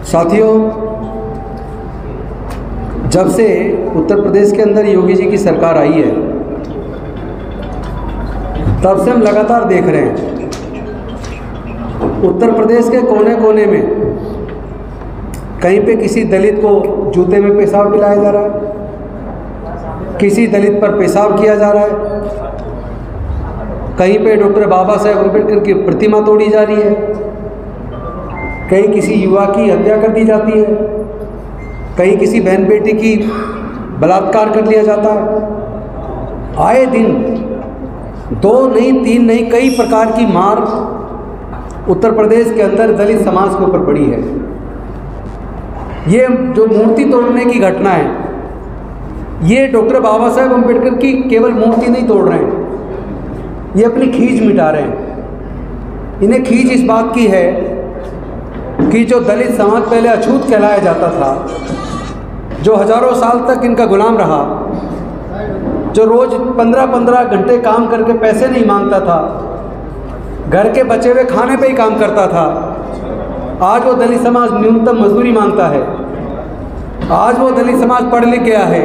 साथियों, जब से उत्तर प्रदेश के अंदर योगी जी की सरकार आई है तब से हम लगातार देख रहे हैं उत्तर प्रदेश के कोने कोने में कहीं पे किसी दलित को जूते में पेशाब पिलाया जा रहा है, किसी दलित पर पेशाब किया जा रहा है, कहीं पे डॉक्टर बाबा साहेब अम्बेडकर की प्रतिमा तोड़ी जा रही है, कहीं किसी युवा की हत्या कर दी जाती है, कहीं किसी बहन बेटी की बलात्कार कर लिया जाता है। आए दिन 2 नहीं 3 नहीं कई प्रकार की मार उत्तर प्रदेश के अंदर दलित समाज के ऊपर पड़ी है। ये जो मूर्ति तोड़ने की घटना है, ये डॉक्टर बाबा साहेब अम्बेडकर की केवल मूर्ति नहीं तोड़ रहे हैं, ये अपनी खींच मिटा रहे हैं। इन्हें खींच इस बात की है कि जो दलित समाज पहले अछूत कहलाया जाता था, जो हजारों साल तक इनका गुलाम रहा, जो रोज़ 15-15 घंटे काम करके पैसे नहीं मांगता था, घर के बचे हुए खाने पे ही काम करता था, आज वो दलित समाज न्यूनतम मजदूरी मांगता है। आज वो दलित समाज पढ़ लिख गया है।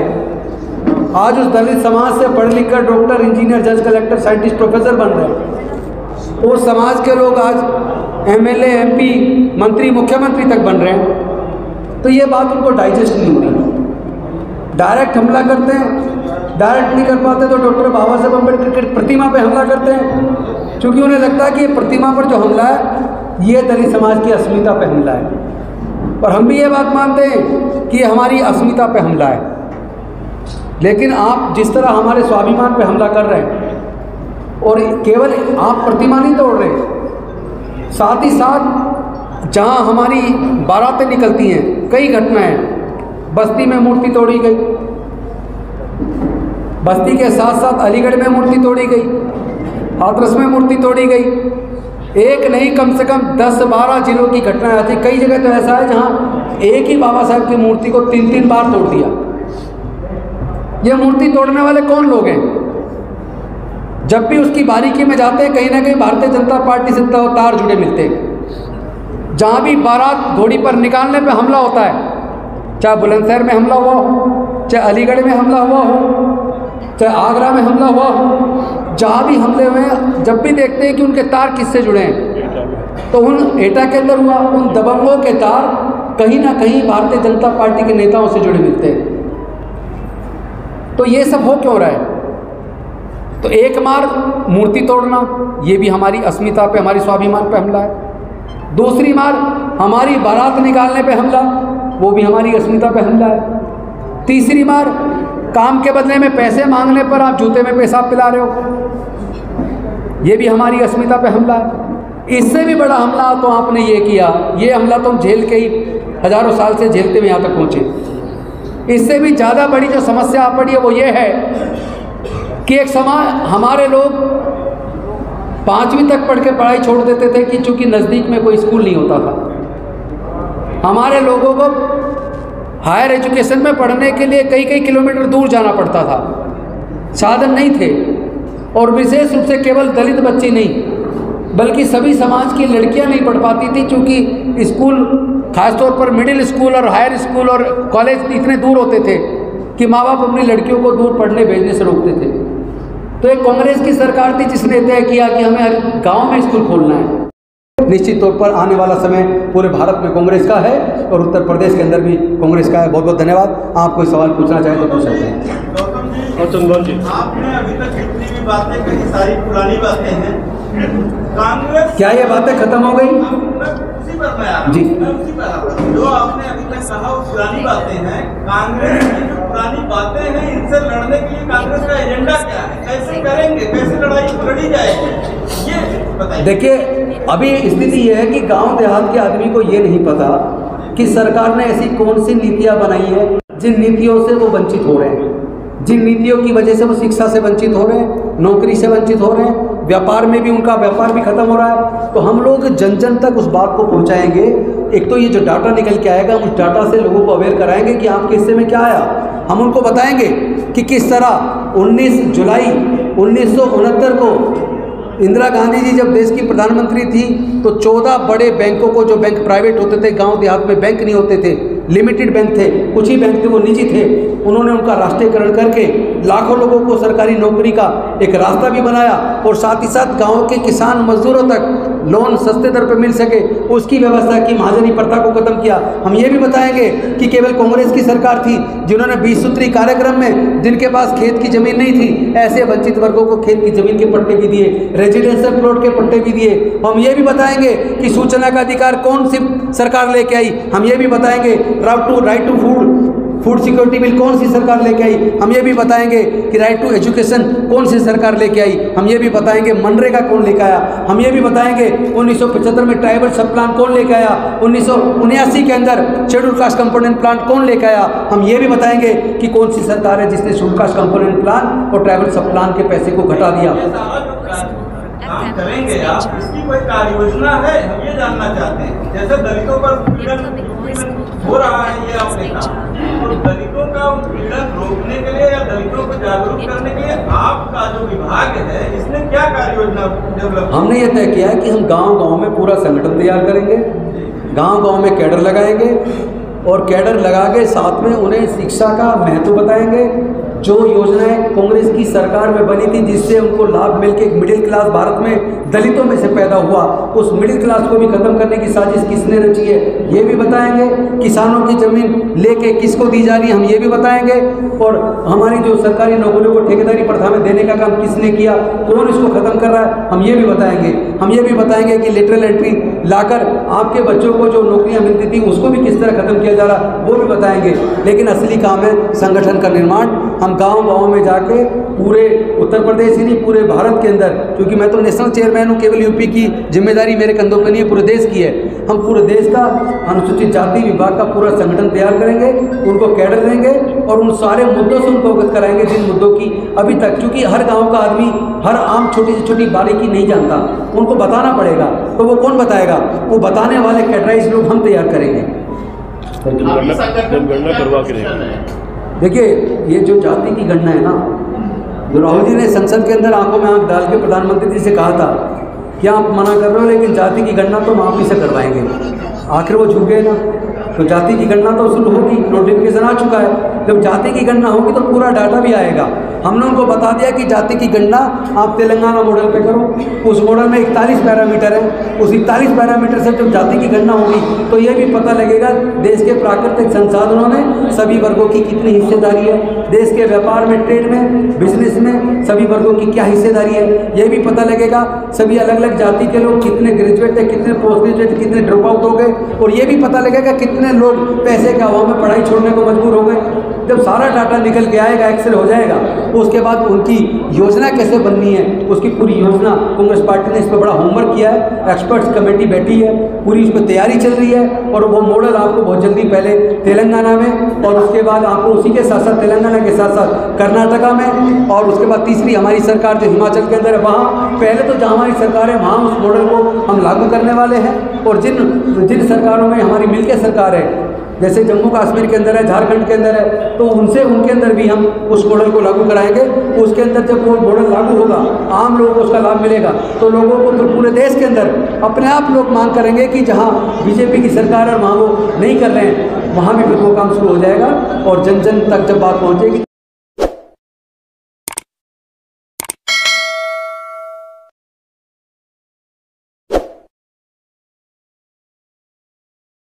आज उस दलित समाज से पढ़ लिख कर डॉक्टर, इंजीनियर, जज, कलेक्टर, साइंटिस्ट, प्रोफेसर बन रहे हैं। उस समाज के लोग आज MLA, MP, मंत्री, मुख्यमंत्री तक बन रहे हैं। तो ये बात उनको डाइजेस्ट नहीं हो रही। डायरेक्ट हमला करते हैं, डायरेक्ट नहीं कर पाते तो डॉक्टर बाबा साहेब अम्बेडकर की प्रतिमा पे हमला करते हैं, क्योंकि उन्हें लगता है कि ये प्रतिमा पर जो हमला है ये दलित समाज की अस्मिता पे हमला है। और हम भी ये बात मानते हैं कि ये हमारी अस्मिता पे हमला है। लेकिन आप जिस तरह हमारे स्वाभिमान पे हमला कर रहे हैं, और केवल आप प्रतिमा नहीं तोड़ रहे, साथ ही साथ जहां हमारी बारातें निकलती हैं, कई घटनाएं, बस्ती में मूर्ति तोड़ी गई, बस्ती के साथ साथ अलीगढ़ में मूर्ति तोड़ी गई, हाथरस में मूर्ति तोड़ी गई। एक नहीं कम से कम 10-12 जिलों की घटनाएं आती। कई जगह तो ऐसा है जहां एक ही बाबा साहब की मूर्ति को 3-3 बार तोड़ दिया। ये मूर्ति तोड़ने वाले कौन लोग हैं? जब भी उसकी बारीकी में जाते हैं, कहीं ना कहीं भारतीय जनता पार्टी से तार जुड़े मिलते हैं। जहां भी बारात घोड़ी पर निकालने पे हमला होता है, चाहे बुलंदशहर में हमला हुआ हो, चाहे अलीगढ़ में हमला हुआ हो, चाहे आगरा में हमला हुआ हो, जहाँ भी हमले हुए हैं, जब भी देखते हैं कि उनके तार किससे जुड़े हैं, तो उन एटा के अंदर हुआ, उन दबंगों के तार कहीं ना कहीं भारतीय जनता पार्टी के नेताओं से जुड़े मिलते हैं। तो ये सब हो क्यों रहा है? तो एक मार मूर्ति तोड़ना, ये भी हमारी अस्मिता पे, हमारी स्वाभिमान पे हमला है। दूसरी मार हमारी बारात निकालने पे हमला, वो भी हमारी अस्मिता पे हमला है। तीसरी मार काम के बदले में पैसे मांगने पर आप जूते में पेशाब पिला रहे हो, ये भी हमारी अस्मिता पे हमला है। इससे भी बड़ा हमला तो आपने ये किया, ये हमला तो हम झेल के ही हजारों साल से झेलते हुए यहाँ तक पहुँचे। इससे भी ज़्यादा बड़ी जो समस्या आ पड़ी है वो ये है कि एक समाज, हमारे लोग 5वीं तक पढ़ के पढ़ाई छोड़ देते थे कि चूँकि नज़दीक में कोई स्कूल नहीं होता था। हमारे लोगों को हायर एजुकेशन में पढ़ने के लिए कई किलोमीटर दूर जाना पड़ता था, साधन नहीं थे। और विशेष रूप से केवल दलित बच्चे नहीं, बल्कि सभी समाज की लड़कियां नहीं पढ़ पाती थी, क्योंकि स्कूल, खासतौर पर मिडिल स्कूल और हायर स्कूल और कॉलेज इतने दूर होते थे कि माँ बाप अपनी लड़कियों को दूर पढ़ने भेजने से रोकते थे। तो एक कांग्रेस की सरकार थी जिसने तय किया कि हमें हर गाँव में स्कूल खोलना है। निश्चित तौर पर आने वाला समय पूरे भारत में कांग्रेस का है और उत्तर प्रदेश के अंदर भी कांग्रेस का है। बहुत बहुत धन्यवाद। आप कोई सवाल पूछना चाहें तो पूछ सकते हैं। गौतम जी, आपने अभी तक जितनी भी बातें कही सारी पुरानी बातें हैं। कांग्रेस, क्या ये बातें खत्म हो गई? उसी पर मैं आ रहा हूं। जी, जो आपने अभी तक कहा वो पुरानी बातें हैं। कांग्रेस की जो पुरानी बातें हैं, इनसे लड़ने के लिए कांग्रेस का एजेंडा क्या है? कैसे करेंगे? कैसे लड़ाई लड़ी जाएगी? ये बताइए। देखिए, अभी स्थिति ये है कि गांव देहात के आदमी को ये नहीं पता कि सरकार ने ऐसी कौन सी नीतियां बनाई है जिन नीतियों से वो वंचित हो रहे हैं, जिन नीतियों की वजह से वो शिक्षा से वंचित हो रहे हैं, नौकरी से वंचित हो रहे हैं, व्यापार में भी उनका व्यापार भी खत्म हो रहा है। तो हम लोग जन जन तक उस बात को पहुंचाएंगे। एक तो ये जो डाटा निकल के आएगा, उस डाटा से लोगों को अवेयर कराएंगे कि आपके हिस्से में क्या आया। हम उनको बताएंगे कि किस तरह 19 जुलाई 1969 को इंदिरा गांधी जी जब देश की प्रधानमंत्री थी तो 14 बड़े बैंकों को, जो बैंक प्राइवेट होते थे, गांव देहात में बैंक नहीं होते थे, लिमिटेड बैंक थे, कुछ ही बैंक थे वो निजी थे, उन्होंने उनका राष्ट्रीयकरण करके लाखों लोगों को सरकारी नौकरी का एक रास्ता भी बनाया और साथ ही साथ गाँव के किसान मजदूरों तक लोन सस्ते दर पर मिल सके उसकी व्यवस्था की, महाजनी प्रथा को खत्म किया। हम ये भी बताएंगे कि केवल कांग्रेस की सरकार थी जिन्होंने 20 सूत्री कार्यक्रम में जिनके पास खेत की जमीन नहीं थी ऐसे वंचित वर्गों को खेत की जमीन के पट्टे भी दिए, रेजिडेंशियल प्लॉट के पट्टे भी दिए। हम ये भी बताएंगे कि सूचना का अधिकार कौन सी सरकार लेके आई, हम ये भी बताएंगे right to food security bill कौन सी सरकार लेके आई, हम ये भी बताएंगे कि राइट टू एजुकेशन कौन सी सरकार लेके आई, हम ये भी बताएंगे मनरेगा कौन लेके आया, हम ये भी बताएंगे 1975 में ट्राइबल सब प्लान कौन लेके आया, 1979 के अंदर शेड्यूल कास्ट कंपोनेंट प्लान कौन लेके आया, हम ये भी बताएंगे कि कौन सी सरकार है जिसने शेड्यूल कास्ट कंपोनेंट प्लान और ट्राइबल सब प्लान के पैसे को घटा दिया। काम करेंगे आप, इसकी कोई कार्य योजना है, हम ये जानना चाहते हैं। जैसे दलितों पर उत्पीड़न हो रहा है ये आपने कहा, तो दलितों का उत्पीड़न रोकने के लिए या दलितों को जागरूक करने के लिए आपका जो विभाग है इसने क्या कार्य योजना डेवलप? हमने ये तय किया है कि हम गांव-गांव में पूरा संगठन तैयार करेंगे, गांव-गांव में कैडर लगाएंगे और कैडर लगा के साथ में उन्हें शिक्षा का महत्व बताएंगे। जो योजनाएं कांग्रेस की सरकार में बनी थी जिससे उनको लाभ मिलके एक मिडिल क्लास भारत में दलितों में से पैदा हुआ, उस मिडिल क्लास को भी खत्म करने की साजिश किसने रची है ये भी बताएंगे। किसानों की जमीन लेके किसको दी जा रही है हम ये भी बताएंगे। और हमारी जो सरकारी नौकरियों को ठेकेदारी प्रथा में देने का काम किसने किया, कौन इसको खत्म कर रहा है, हम ये भी बताएंगे। हम ये भी बताएंगे कि लेटरल एंट्री लाकर आपके बच्चों को जो नौकरियाँ मिलती थी उसको भी किस तरह खत्म किया जा रहा वो भी बताएंगे। लेकिन असली काम है संगठन का निर्माण। हम गांव-गांव में जाके पूरे उत्तर प्रदेश ही नहीं पूरे भारत के अंदर, क्योंकि मैं तो नेशनल चेयरमैन हूँ, केवल यूपी की जिम्मेदारी मेरे कंधों पर नहीं है, पूरे देश की है। हम पूरे देश का अनुसूचित जाति विभाग का पूरा संगठन तैयार करेंगे, उनको कैडर देंगे और उन सारे मुद्दों से उनको अवगत कराएंगे जिन मुद्दों की अभी तक, क्योंकि हर गाँव का आदमी हर आम छोटी से छोटी बारीकी नहीं जानता, उनको बताना पड़ेगा। तो वो कौन बताएगा, वो बताने वाले कैडराइज लोग हम तैयार करेंगे। जनगणना करवा के देखिए ये जो जाति की गणना है ना, जो राहुल जी ने संसद के अंदर आंखों में आंख डाल के प्रधानमंत्री जी से कहा था कि आप मना कर रहे हो लेकिन जाति की गणना तो हम आप ही से करवाएंगे, आखिर वो झुक गए ना। तो जाति की गणना तो शुरू होगी, नोटिफिकेशन आ चुका है। जब जाति की गणना होगी तो पूरा डाटा भी आएगा। हमने उनको बता दिया कि जाति की गणना आप तेलंगाना मॉडल पे करो, उस मॉडल में 41 पैरामीटर है, उस 41 पैरामीटर से जब जाति की गणना होगी तो ये भी पता लगेगा देश के प्राकृतिक संसाधनों में सभी वर्गों की कितनी हिस्सेदारी है, देश के व्यापार में, ट्रेड में, बिजनेस में सभी वर्गों की क्या हिस्सेदारी है, ये भी पता लगेगा। सभी अलग अलग जाति के लोग कितने ग्रेजुएट है, कितने पोस्ट ग्रेजुएट, कितने ड्रॉप आउट हो गए, और ये भी पता लगेगा कितने लोग पैसे के अभाव में पढ़ाई छोड़ने को मजबूर हो गए। जब सारा डाटा निकल के आएगा, एक्सेल हो जाएगा, उसके बाद उनकी योजना कैसे बननी है उसकी पूरी योजना कांग्रेस पार्टी ने इस पर बड़ा होमवर्क किया है, एक्सपर्ट्स कमेटी बैठी है, पूरी इस पर तैयारी चल रही है। और वो मॉडल आपको बहुत जल्दी पहले तेलंगाना में और उसके बाद आपको उसी के साथ साथ तेलंगाना के साथ साथ कर्नाटका में और उसके बाद तीसरी हमारी सरकार जो हिमाचल के अंदर है वहाँ, पहले तो जहाँ हमारी सरकार है वहाँ उस मॉडल को हम लागू करने वाले हैं। और जिन सरकारों में हमारी मिलकर सरकार है, जैसे जम्मू कश्मीर के अंदर है, झारखंड के अंदर है, तो उनके अंदर भी हम उस मॉडल को लागू कराएंगे। उसके अंदर जब वो मॉडल लागू होगा, आम लोगों को उसका लाभ मिलेगा, तो लोगों को तो पूरे देश के अंदर अपने आप लोग मांग करेंगे कि जहां बीजेपी की सरकार है वहाँ वो नहीं कर रहे हैं, वहाँ भी फिर वो काम शुरू हो जाएगा और जन जन तक जब बात पहुँचेगी